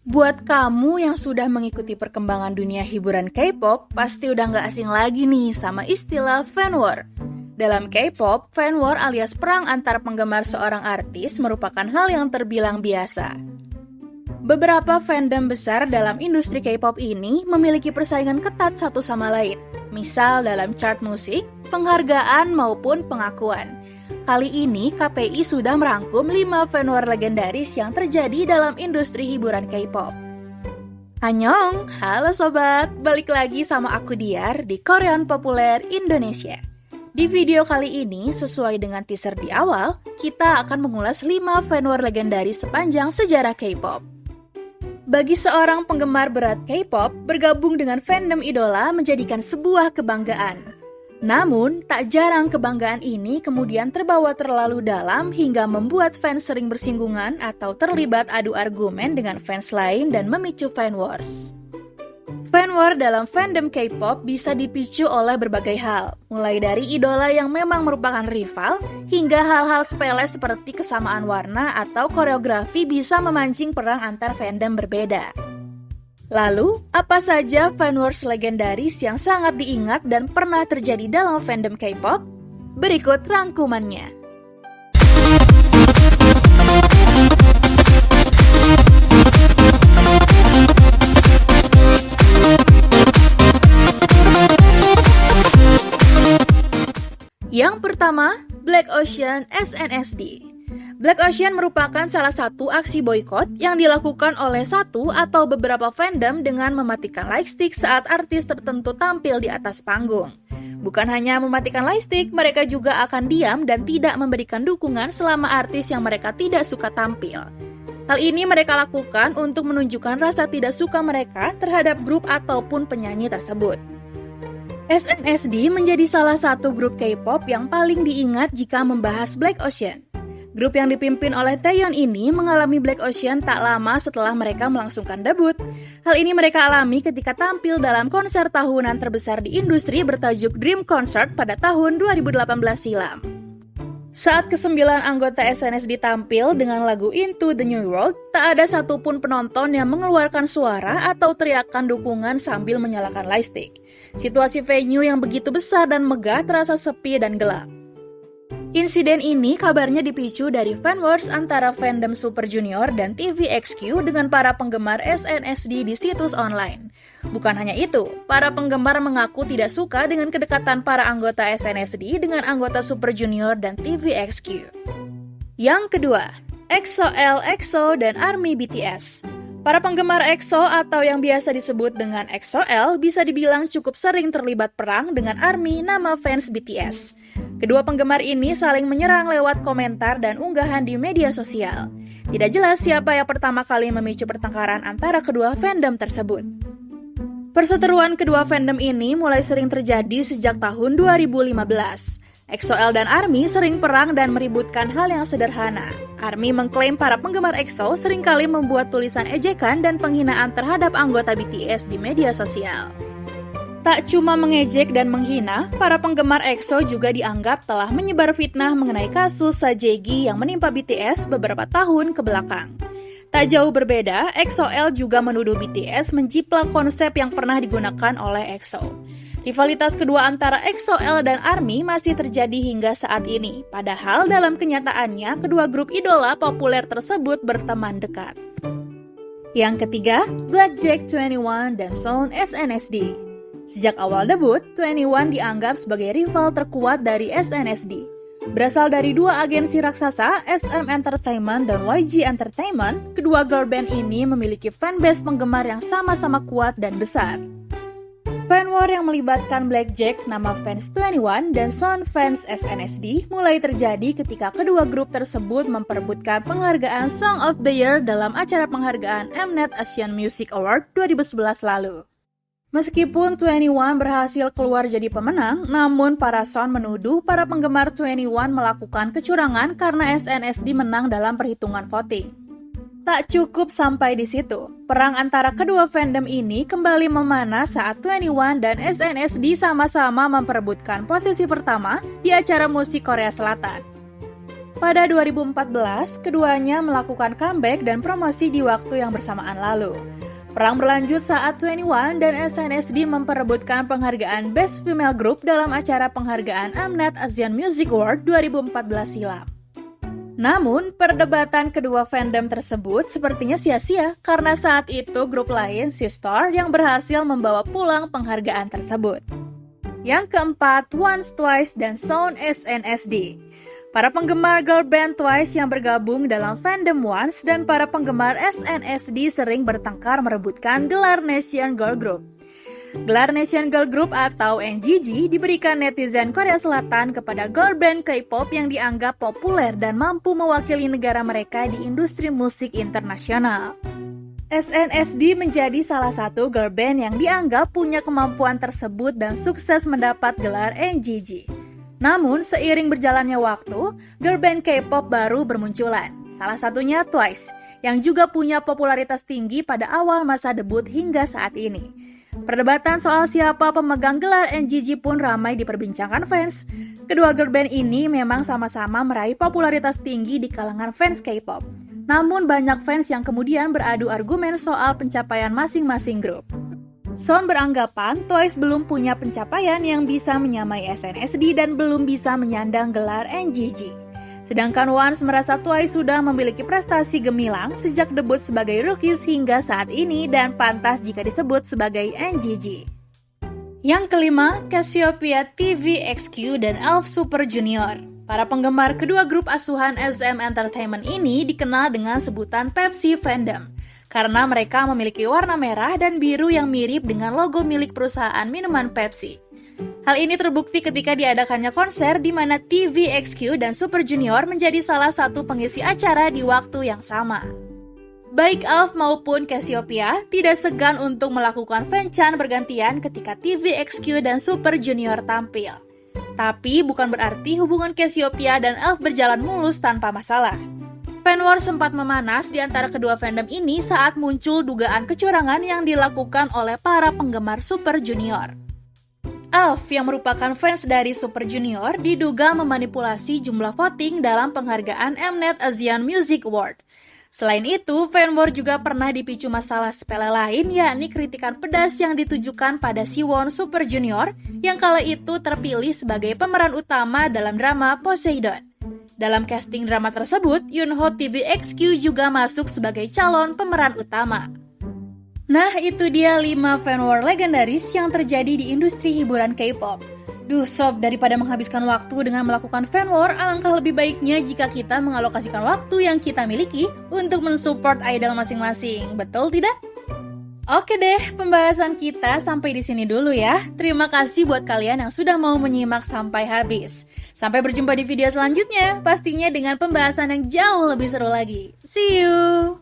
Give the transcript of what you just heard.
Buat kamu yang sudah mengikuti perkembangan dunia hiburan K-pop, pasti udah nggak asing lagi nih sama istilah fan war. Dalam K-pop, fan war alias perang antar penggemar seorang artis merupakan hal yang terbilang biasa. Beberapa fandom besar dalam industri K-pop ini memiliki persaingan ketat satu sama lain, misal dalam chart musik, penghargaan maupun pengakuan. Kali ini KPI sudah merangkum 5 fan war legendaris yang terjadi dalam industri hiburan K-pop. Annyeong, halo sobat, balik lagi sama aku Diar di Korean Populer Indonesia. Di video kali ini, sesuai dengan teaser di awal, kita akan mengulas 5 fan war legendaris sepanjang sejarah K-pop. Bagi seorang penggemar berat K-pop, bergabung dengan fandom idola menjadikan sebuah kebanggaan. Namun, tak jarang kebanggaan ini kemudian terbawa terlalu dalam hingga membuat fans sering bersinggungan atau terlibat adu argumen dengan fans lain dan memicu fan wars. Fan war dalam fandom K-pop bisa dipicu oleh berbagai hal, mulai dari idola yang memang merupakan rival, hingga hal-hal sepele seperti kesamaan warna atau koreografi bisa memancing perang antar fandom berbeda. Lalu, apa saja fan wars legendaris yang sangat diingat dan pernah terjadi dalam fandom K-pop? Berikut rangkumannya. Yang pertama, Black Ocean SNSD. Black Ocean merupakan salah satu aksi boykot yang dilakukan oleh satu atau beberapa fandom dengan mematikan lightstick saat artis tertentu tampil di atas panggung. Bukan hanya mematikan lightstick, mereka juga akan diam dan tidak memberikan dukungan selama artis yang mereka tidak suka tampil. Hal ini mereka lakukan untuk menunjukkan rasa tidak suka mereka terhadap grup ataupun penyanyi tersebut. SNSD menjadi salah satu grup K-pop yang paling diingat jika membahas Black Ocean. Grup yang dipimpin oleh Taeyeon ini mengalami Black Ocean tak lama setelah mereka melangsungkan debut. Hal ini mereka alami ketika tampil dalam konser tahunan terbesar di industri bertajuk Dream Concert pada tahun 2018 silam. Saat ke-9 anggota SNSD tampil dengan lagu Into the New World, tak ada satupun penonton yang mengeluarkan suara atau teriakan dukungan sambil menyalakan lightstick. Situasi venue yang begitu besar dan megah terasa sepi dan gelap. Insiden ini kabarnya dipicu dari fan wars antara fandom Super Junior dan TVXQ dengan para penggemar SNSD di situs online. Bukan hanya itu, para penggemar mengaku tidak suka dengan kedekatan para anggota SNSD dengan anggota Super Junior dan TVXQ. Yang kedua, EXO-L, EXO, dan ARMY BTS. Para penggemar EXO atau yang biasa disebut dengan EXO-L bisa dibilang cukup sering terlibat perang dengan ARMY nama fans BTS. Kedua penggemar ini saling menyerang lewat komentar dan unggahan di media sosial. Tidak jelas siapa yang pertama kali memicu pertengkaran antara kedua fandom tersebut. Perseteruan kedua fandom ini mulai sering terjadi sejak tahun 2015. EXO-L dan ARMY sering perang dan meributkan hal yang sederhana. ARMY mengklaim para penggemar EXO seringkali membuat tulisan ejekan dan penghinaan terhadap anggota BTS di media sosial. Tak cuma mengejek dan menghina, para penggemar EXO juga dianggap telah menyebar fitnah mengenai kasus Sajegi yang menimpa BTS beberapa tahun ke belakang. Tak jauh berbeda, EXO-L juga menuduh BTS menjiplak konsep yang pernah digunakan oleh EXO. Rivalitas kedua antara EXO-L dan ARMY masih terjadi hingga saat ini, padahal dalam kenyataannya kedua grup idola populer tersebut berteman dekat. Yang ketiga, Blackjack 21 dan Sound SNSD. Sejak awal debut, 21 dianggap sebagai rival terkuat dari SNSD. Berasal dari dua agensi raksasa, SM Entertainment dan YG Entertainment, kedua girl band ini memiliki fanbase penggemar yang sama-sama kuat dan besar. Fan war yang melibatkan Blackjack, nama fans 21, dan Sound fans SNSD mulai terjadi ketika kedua grup tersebut memperebutkan penghargaan Song of the Year dalam acara penghargaan Mnet Asian Music Award 2011 lalu. Meskipun 21 berhasil keluar jadi pemenang, namun para Sound menuduh para penggemar 21 melakukan kecurangan karena SNSD menang dalam perhitungan voting. Tak cukup sampai di situ, perang antara kedua fandom ini kembali memanas saat 21 dan SNSD sama-sama memperebutkan posisi pertama di acara musik Korea Selatan. Pada 2014, keduanya melakukan comeback dan promosi di waktu yang bersamaan lalu. Perang berlanjut saat 2NE1 dan SNSD memperebutkan penghargaan Best Female Group dalam acara penghargaan Mnet Asian Music Award 2014 silam. Namun, perdebatan kedua fandom tersebut sepertinya sia-sia karena saat itu grup lain, Sistar, yang berhasil membawa pulang penghargaan tersebut. Yang keempat, Once, Twice, dan Sound SNSD. Para penggemar girl band Twice yang bergabung dalam fandom Once dan para penggemar SNSD sering bertengkar merebutkan gelar Nation Girl Group. Gelar Nation Girl Group atau NGG diberikan netizen Korea Selatan kepada girl band K-pop yang dianggap populer dan mampu mewakili negara mereka di industri musik internasional. SNSD menjadi salah satu girl band yang dianggap punya kemampuan tersebut dan sukses mendapat gelar NGG. Namun, seiring berjalannya waktu, girl band K-pop baru bermunculan. Salah satunya Twice, yang juga punya popularitas tinggi pada awal masa debut hingga saat ini. Perdebatan soal siapa pemegang gelar NGG pun ramai diperbincangkan fans. Kedua girl band ini memang sama-sama meraih popularitas tinggi di kalangan fans K-pop. Namun banyak fans yang kemudian beradu argumen soal pencapaian masing-masing grup. Son beranggapan Twice belum punya pencapaian yang bisa menyamai SNSD dan belum bisa menyandang gelar NGG. Sedangkan Once merasa Twice sudah memiliki prestasi gemilang sejak debut sebagai rookies hingga saat ini dan pantas jika disebut sebagai NGG. Yang kelima, Cassiopeia, TVXQ, dan ELF Super Junior. Para penggemar kedua grup asuhan SM Entertainment ini dikenal dengan sebutan Pepsi Fandom karena mereka memiliki warna merah dan biru yang mirip dengan logo milik perusahaan minuman Pepsi. Hal ini terbukti ketika diadakannya konser di mana TVXQ dan Super Junior menjadi salah satu pengisi acara di waktu yang sama. Baik ELF maupun Cassiopeia tidak segan untuk melakukan fanchan bergantian ketika TVXQ dan Super Junior tampil. Tapi bukan berarti hubungan Cassiopeia dan ELF berjalan mulus tanpa masalah. Fan war sempat memanas di antara kedua fandom ini saat muncul dugaan kecurangan yang dilakukan oleh para penggemar Super Junior. ELF yang merupakan fans dari Super Junior diduga memanipulasi jumlah voting dalam penghargaan Mnet Asian Music Award. Selain itu, fan war juga pernah dipicu masalah sepele lain yakni kritikan pedas yang ditujukan pada Siwon Super Junior yang kala itu terpilih sebagai pemeran utama dalam drama Poseidon. Dalam casting drama tersebut, Yoonho TVXQ juga masuk sebagai calon pemeran utama. Nah, itu dia 5 fan war legendaris yang terjadi di industri hiburan K-pop. Duh sob, daripada menghabiskan waktu dengan melakukan fan war, alangkah lebih baiknya jika kita mengalokasikan waktu yang kita miliki untuk mensupport idol masing-masing. Betul tidak? Oke deh, pembahasan kita sampai di sini dulu ya. Terima kasih buat kalian yang sudah mau menyimak sampai habis. Sampai berjumpa di video selanjutnya, pastinya dengan pembahasan yang jauh lebih seru lagi. See you!